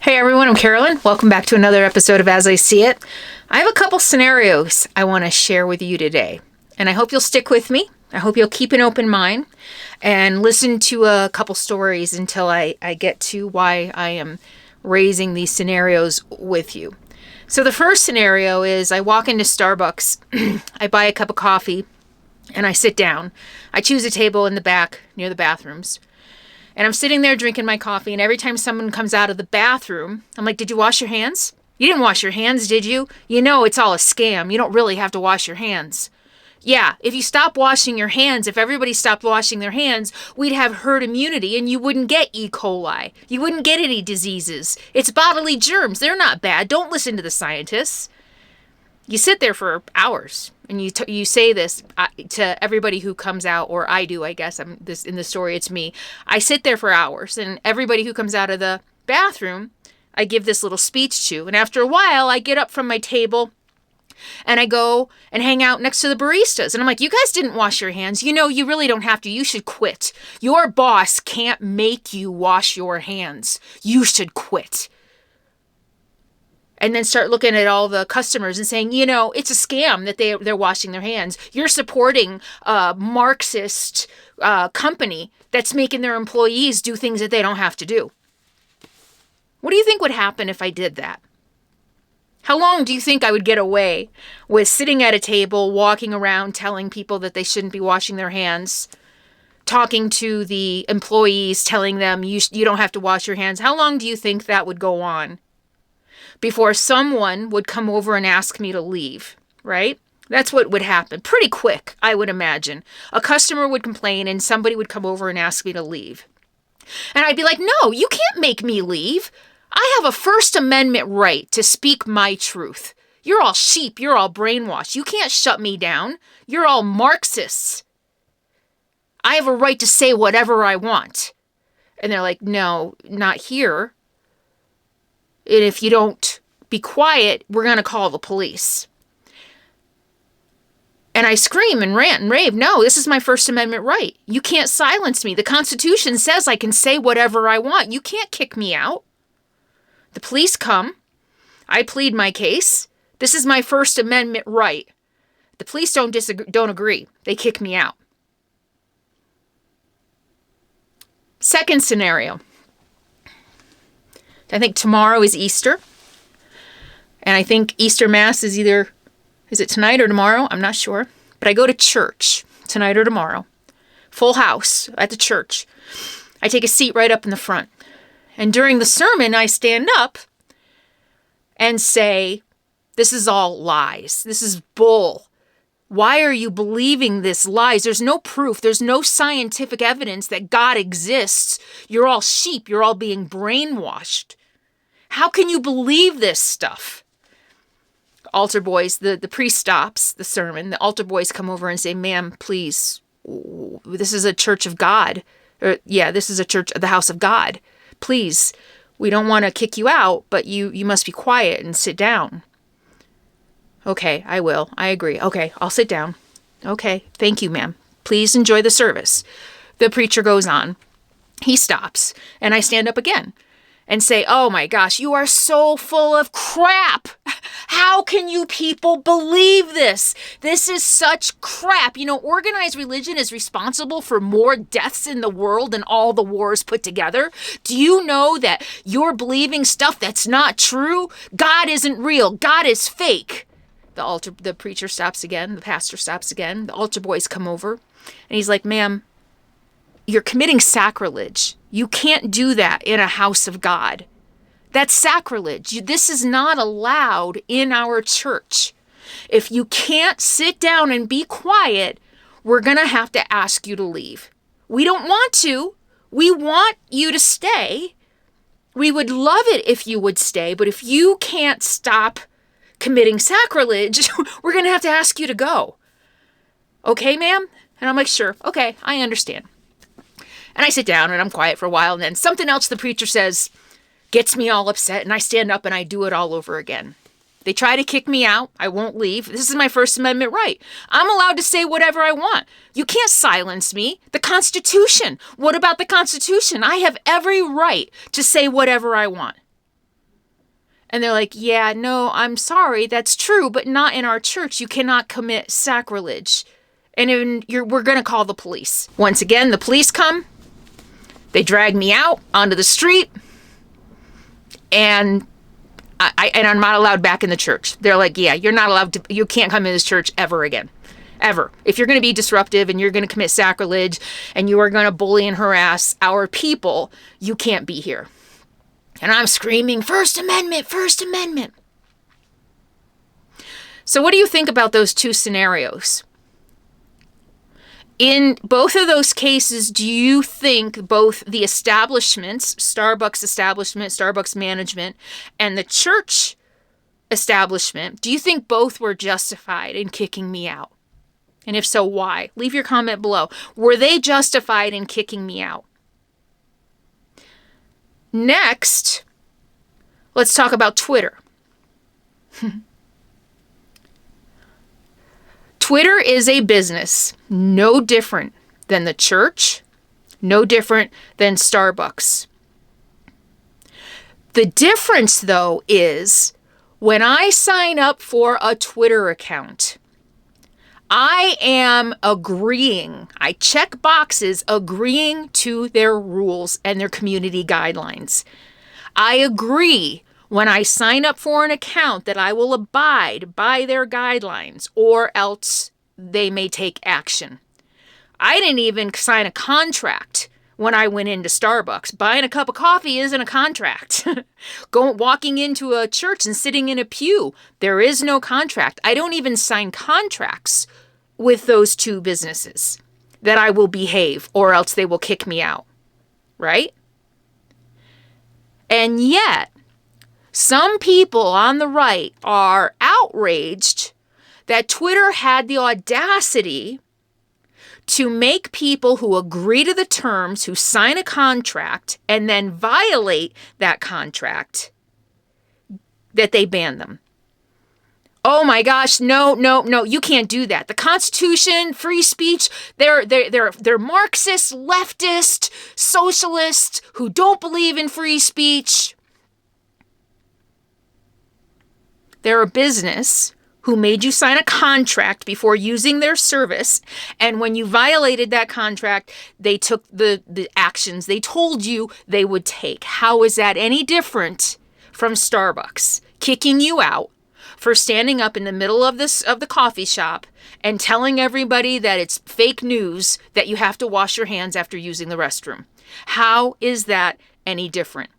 Hey everyone, I'm Carolyn. Welcome back to another episode of As I See It. I have a couple scenarios I want to share with you today, and I hope you'll stick with me. I hope you'll keep an open mind and listen to a couple stories until I get to why I am raising these scenarios with you. So the first scenario is I walk into Starbucks, I buy a cup of coffee, and I sit down. I choose a table in the back near the bathrooms. And I'm sitting there drinking my coffee, and every time someone comes out of the bathroom, I'm like, did you wash your hands? You didn't wash your hands, did you? You know it's all a scam. You don't really have to wash your hands. Yeah, if you stop washing your hands, if everybody stopped washing their hands, we'd have herd immunity and you wouldn't get E. coli. You wouldn't get any diseases. It's bodily germs. They're not bad. Don't listen to the scientists. You sit there for hours and you say this to everybody who comes out, or I do, I guess. I'm this in the story. It's me. I sit there for hours, and everybody who comes out of the bathroom, I give this little speech to. And after a while, I get up from my table and I go and hang out next to the baristas. And I'm like, you guys didn't wash your hands. You know, you really don't have to. You should quit. Your boss can't make you wash your hands. You should quit. And then start looking at all the customers and saying, you know, it's a scam that they're washing their hands. You're supporting a Marxist company that's making their employees do things that they don't have to do. What do you think would happen if I did that? How long do you think I would get away with sitting at a table, walking around, telling people that they shouldn't be washing their hands, talking to the employees, telling them you don't have to wash your hands? How long do you think that would go on before someone would come over and ask me to leave, right? That's what would happen. Pretty quick, I would imagine. A customer would complain and somebody would come over and ask me to leave. And I'd be like, no, you can't make me leave. I have a First Amendment right to speak my truth. You're all sheep. You're all brainwashed. You can't shut me down. You're all Marxists. I have a right to say whatever I want. And they're like, no, not here. And if you don't be quiet, we're going to call the police. And I scream and rant and rave, no, this is my First Amendment right. You can't silence me. The Constitution says I can say whatever I want. You can't kick me out. The police come. I plead my case. This is my First Amendment right. The police don't agree. They kick me out. Second scenario. I think tomorrow is Easter. And I think Easter Mass is it tonight or tomorrow? I'm not sure. But I go to church tonight or tomorrow. Full house at the church. I take a seat right up in the front. And during the sermon, I stand up and say, this is all lies. This is bull. Why are you believing this lies? There's no proof. There's no scientific evidence that God exists. You're all sheep. You're all being brainwashed. How can you believe this stuff? Altar boys, the priest stops the sermon. The altar boys come over and say, ma'am, please, this is a church of God. This is a church, the house of God. Please, we don't want to kick you out, but you must be quiet and sit down. Okay, I will. I agree. Okay, I'll sit down. Okay, thank you, ma'am. Please enjoy the service. The preacher goes on. He stops, and I stand up again and say, oh my gosh, you are so full of crap. How can you people believe this? This is such crap. You know, organized religion is responsible for more deaths in the world than all the wars put together. Do you know that you're believing stuff that's not true? God isn't real. God is fake. The preacher stops again. The pastor stops again. The altar boys come over. And he's like, ma'am, you're committing sacrilege. You can't do that in a house of God. That's sacrilege. This is not allowed in our church. If you can't sit down and be quiet, we're going to have to ask you to leave. We don't want to. We want you to stay. We would love it if you would stay, but if you can't stop committing sacrilege, we're going to have to ask you to go. Okay, ma'am? And I'm like, sure. Okay, I understand. And I sit down and I'm quiet for a while, and then something else the preacher says gets me all upset, and I stand up and I do it all over again. They try to kick me out. I won't leave. This is my First Amendment right. I'm allowed to say whatever I want. You can't silence me. The Constitution. What about the Constitution? I have every right to say whatever I want. And they're like, yeah, no, I'm sorry, that's true, but not in our church. You cannot commit sacrilege. And we're going to call the police. Once again, the police come. They drag me out onto the street. And I'm not allowed back in the church. They're like, yeah, you're not allowed to, you can't come in this church ever again. Ever. If you're going to be disruptive and you're going to commit sacrilege and you are going to bully and harass our people, you can't be here. And I'm screaming, First Amendment, First Amendment. So what do you think about those two scenarios? In both of those cases, do you think both the establishments, Starbucks management, and the church establishment, do you think both were justified in kicking me out? And if so, why? Leave your comment below. Were they justified in kicking me out? Next, let's talk about Twitter. Twitter is a business no different than the church, no different than Starbucks. The difference, though, is when I sign up for a Twitter account, I am agreeing, I check boxes agreeing to their rules and their community guidelines. I agree when I sign up for an account that I will abide by their guidelines or else they may take action. I didn't even sign a contract when I went into Starbucks. Buying a cup of coffee isn't a contract. Walking into a church and sitting in a pew, there is no contract. I don't even sign contracts with those two businesses that I will behave or else they will kick me out, right? And yet, some people on the right are outraged that Twitter had the audacity to make people who agree to the terms, who sign a contract, and then violate that contract, that they ban them. Oh my gosh, no, you can't do that. The Constitution, free speech, they're Marxist, leftist, socialists who don't believe in free speech. They're a business who made you sign a contract before using their service. And when you violated that contract, they took the actions they told you they would take. How is that any different from Starbucks kicking you out for standing up in the middle of the coffee shop and telling everybody that it's fake news that you have to wash your hands after using the restroom? How is that any different?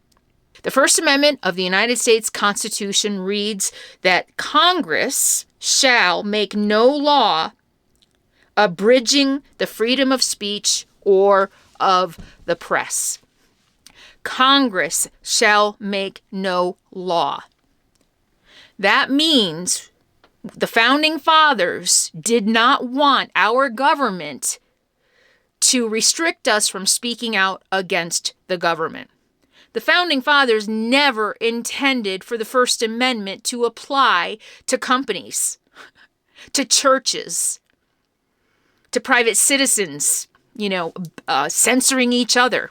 The First Amendment of the United States Constitution reads that Congress shall make no law abridging the freedom of speech or of the press. Congress shall make no law. That means the Founding Fathers did not want our government to restrict us from speaking out against the government. The Founding Fathers never intended for the First Amendment to apply to companies, to churches, to private citizens, censoring each other.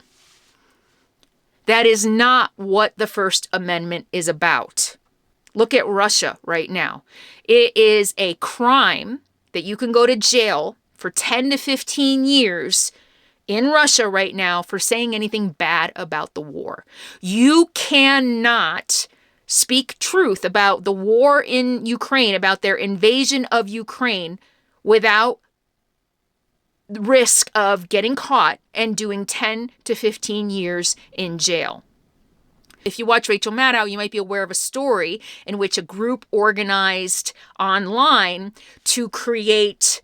That is not what the First Amendment is about. Look at Russia right now. It is a crime that you can go to jail for 10 to 15 years in Russia right now for saying anything bad about the war. You cannot speak truth about the war in Ukraine, about their invasion of Ukraine, without the risk of getting caught and doing 10 to 15 years in jail. If you watch Rachel Maddow, you might be aware of a story in which a group organized online to create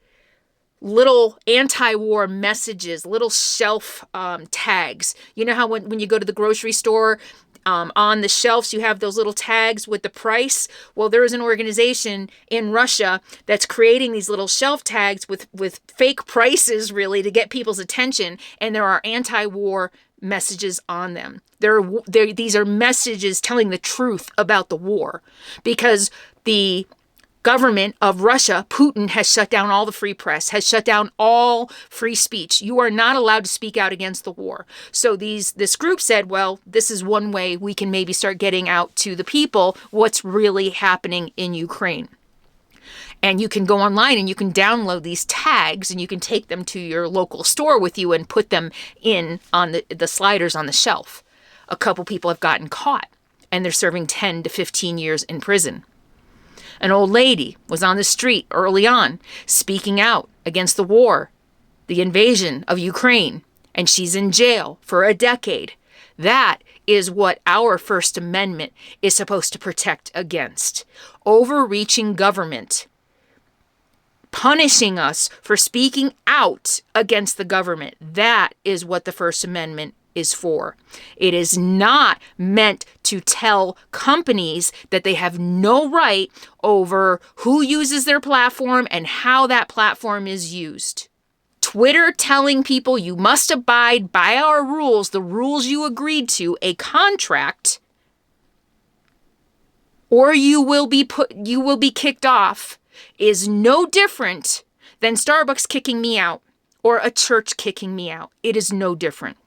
little anti-war messages, little shelf tags. You know how when you go to the grocery store, on the shelves you have those little tags with the price? Well, there is an organization in Russia that's creating these little shelf tags with fake prices, really, to get people's attention, and there are anti-war messages on them. These are messages telling the truth about the war, because the government of Russia, Putin, has shut down all the free press, has shut down all free speech. You are not allowed to speak out against the war. So this group said, well, this is one way we can maybe start getting out to the people what's really happening in Ukraine. And you can go online and you can download these tags and you can take them to your local store with you and put them in on the sliders on the shelf. A couple people have gotten caught and they're serving 10 to 15 years in prison. An old lady was on the street early on speaking out against the war, the invasion of Ukraine, and she's in jail for a decade. That is what our First Amendment is supposed to protect against. Overreaching government, punishing us for speaking out against the government. That is what the First Amendment is for. It is not meant to tell companies that they have no right over who uses their platform and how that platform is used. Twitter telling people you must abide by our rules, the rules you agreed to, a contract, or you will be kicked off, is no different than Starbucks kicking me out or a church kicking me out. It is no different.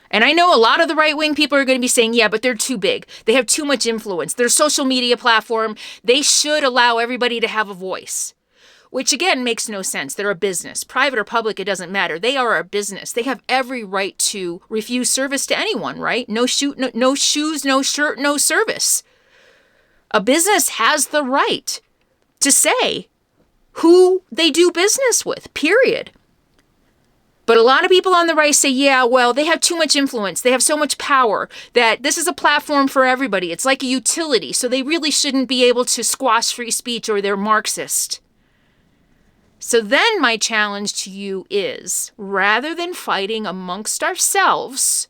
And I know a lot of the right-wing people are going to be saying, yeah, but they're too big. They have too much influence. Their social media platform, they should allow everybody to have a voice. Which again makes no sense. They're a business. Private or public, it doesn't matter. They are a business. They have every right to refuse service to anyone, right? No shoes, no shirt, no service. A business has the right to say who they do business with, period. But a lot of people on the right say, yeah, well, they have too much influence. They have so much power that this is a platform for everybody. It's like a utility. So they really shouldn't be able to squash free speech or they're Marxist. So then my challenge to you is, rather than fighting amongst ourselves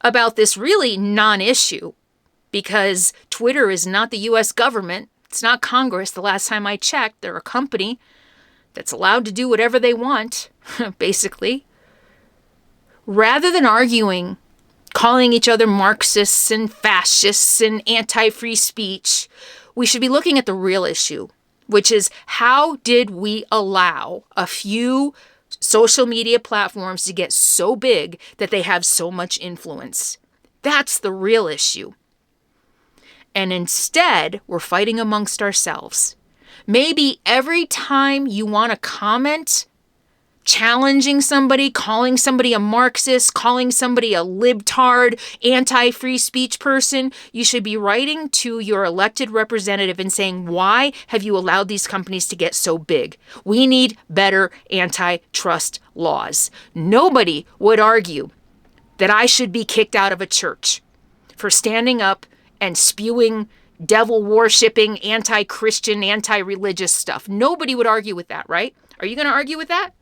about this really non-issue, because Twitter is not the U.S. government, it's not Congress. The last time I checked, they're a company that's allowed to do whatever they want, basically. Rather than arguing, calling each other Marxists and fascists and anti-free speech, we should be looking at the real issue, which is how did we allow a few social media platforms to get so big that they have so much influence? That's the real issue. And instead, we're fighting amongst ourselves. Maybe every time you want to comment, challenging somebody, calling somebody a Marxist, calling somebody a libtard, anti-free speech person, you should be writing to your elected representative and saying, why have you allowed these companies to get so big? We need better antitrust laws. Nobody would argue that I should be kicked out of a church for standing up and spewing devil-worshipping, anti-Christian, anti-religious stuff. Nobody would argue with that, right? Are you going to argue with that?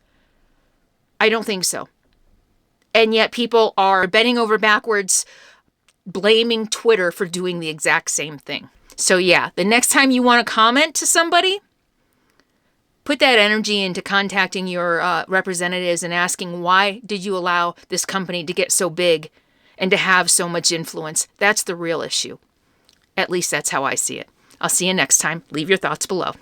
I don't think so. And yet people are bending over backwards, blaming Twitter for doing the exact same thing. So yeah, the next time you want to comment to somebody, put that energy into contacting your representatives and asking, why did you allow this company to get so big and to have so much influence? That's the real issue. At least that's how I see it. I'll see you next time. Leave your thoughts below.